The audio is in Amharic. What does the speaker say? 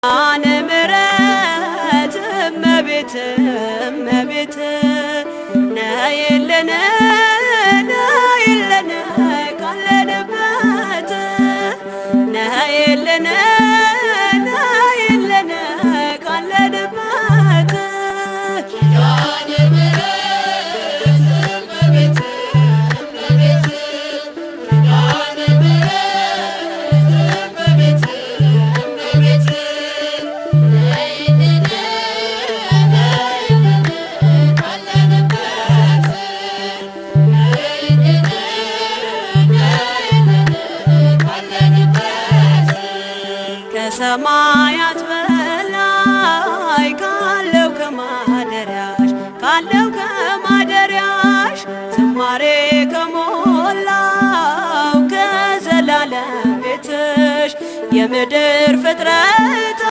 አነ ምሕረት እመቤት እመቤት ነይልን ነይልን ካለንበት ነይልን ነይልን ካለንበት አነ ምሕረት እመቤት እመቤት አነ ምሕረት እመቤት እመቤት ከሰማያት በላይ ካለው ከማደሪያሽ ዝማሬ ከሞላው ከዘላለም ቤትሽ የምድር ፍጥረት